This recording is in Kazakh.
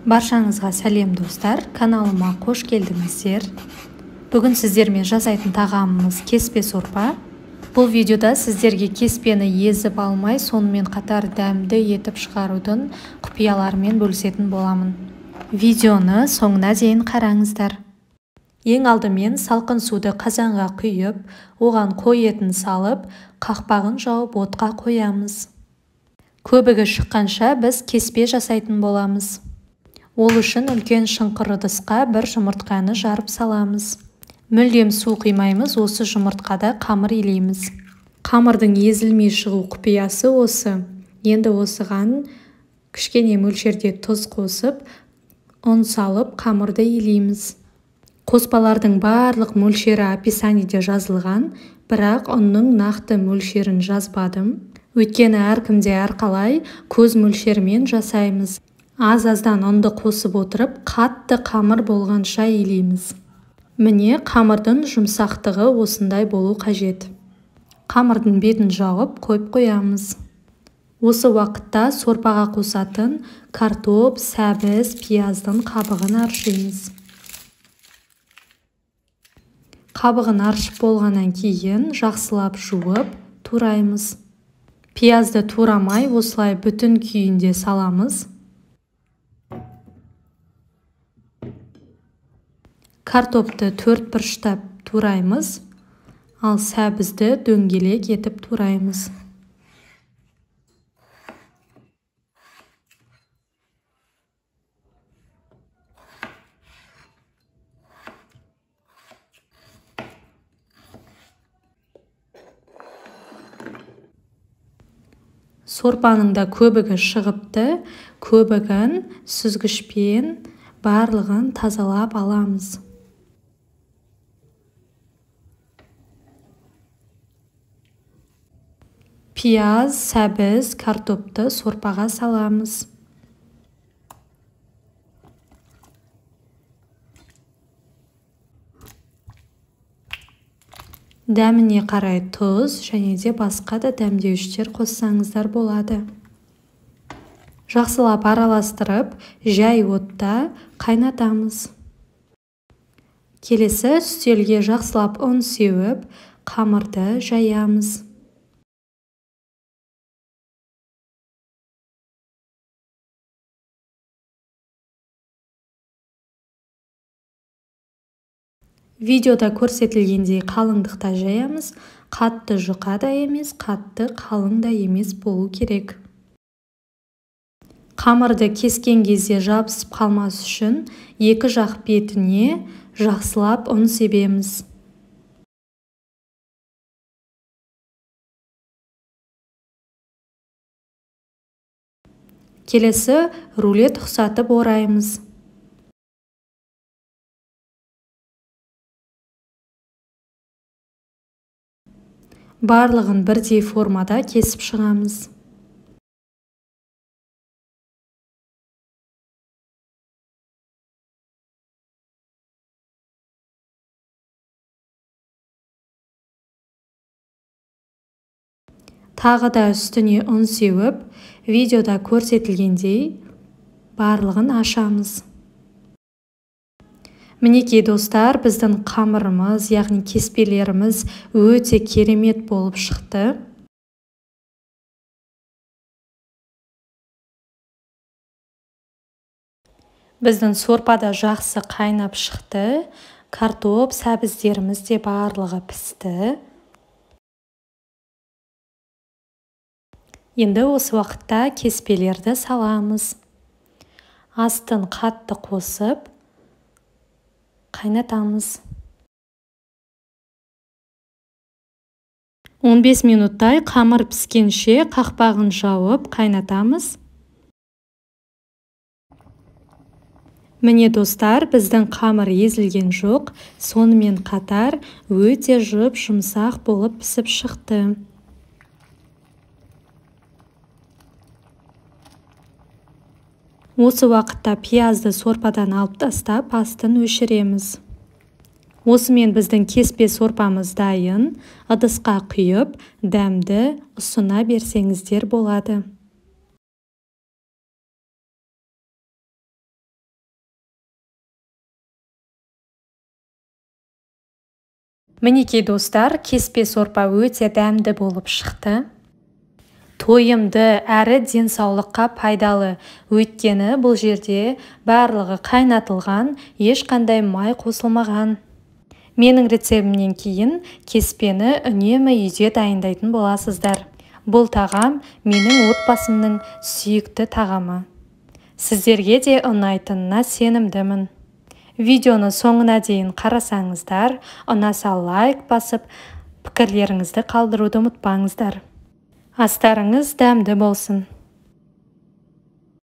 Баршаңызға сәлем достар, каналыма қош келдіңіздер. Бүгін сіздермен жасайтын тағамымыз кеспе сорпа. Бұл видеода сіздерге кеспені езіп алмай, сонымен қатар дәмді етіп шығарудың құпияларымен бөлісетін боламын. Видеоны соңына дейін қараңыздар. Ең алдымен салқын суды қазанға құйып, оған қой етін салып, қақпағын жауып отқа қоямыз. Көбігі шыққанша біз кеспе жасайтын боламыз. Ол үшін үлкен шұңқыр ыдысқа бір жұмыртқаны жарып саламыз. Мүлдем су құймаймыз, осы жұмыртқада қамыр илейміз. Қамырдың езілмей шығу құпиясы осы. Енді осыған кішкене мөлшерде тұз қосып, ұн салып қамырды илейміз. Қоспалардың барлық мөлшері описаниеде жазылған, бірақ ұнның нақты мөлшерін жазбадым. Өйткені әркімде әрқалай көз мөлшерімен жасаймыз. Аз-аздан ұнды қосып отырып, қатты қамыр болғанша илейміз. Міне, қамырдың жұмсақтығы осындай болу қажет. Қамырдың бетін жауып қойып қоямыз. Осы уақытта сорпаға қосатын картоп, сәбіз, пияздың қабығын аршимыз. Қабығын аршып болғаннан кейін жақсылап жуып, тураймыз. Пиязды турамай, осылай бүтін күйінде саламыз. Картопты төрт бұрыштап тураймыз, ал сәбізді дөңгелек етіп тураймыз. Сорпаның да көбігі шығыпты, көбігін сүзгішпен барлығын тазалап аламыз. Пияз, сәбіз, картопты сорпаға саламыз. Дәміне қарай тұз және де басқа да дәмдеуіштер қоссаңыздар болады. Жақсылап араластырып, жай отта қайнатамыз. Келесі үстелге жақсылап ұн сеуіп, қамырды жаямыз. Видеода көрсетілгендей қалыңдықта жаямыз. Қатты жұқа да емес, қатты қалың да емес болу керек. Қамырды кескен кезде жабысып қалмас үшін екі жақ бетіне жақсылап ұн себеміз. Келесі рулет ұқсатып ораймыз. Барлығын бірдей формада кесіп шығамыз. Тағы да үстіне ұн сеуіп, видеода көрсетілгендей барлығын ашамыз. Мінекей достар, біздің қамырымыз, яғни кеспелеріміз өте керемет болып шықты. Біздің сорпада жақсы қайнап шықты. Картоп, сәбіздеріміз де барлығы пісті. Енді осы уақытта кеспелерді саламыз. Астын қатты қосып, қайнатамыз. 15 минуттай қамыр піскенше қақпағын жауып қайнатамыз. Міне достар, біздің қамыр езілген жоқ, сонымен қатар өте жұмсақ болып пісіп шықты. Осы уақытта пиязды сорпадан алып тастап, астын өшіреміз. Осымен біздің кеспе сорпамыз дайын. Ыдысқа құйып, дәмді ұсына берсеңіздер болады. Мінекей достар, кеспе сорпа өте дәмді болып шықты. Тойымды әрі денсаулыққа пайдалы, өйткені бұл жерде барлығы қайнатылған, ешқандай май қосылмаған. Менің рецебімнен кейін кеспені үнемі үйде дайындайтын боласыздар. Бұл тағам менің отбасымның сүйікті тағамы. Сіздерге де ұнайтынына сенімдімін. Видеоны соңына дейін қарасаңыздар, ұнаса лайк басып, пікірлеріңізді қалдыруды ұмытпаңыздар. Астарыңыз дәмді болсын.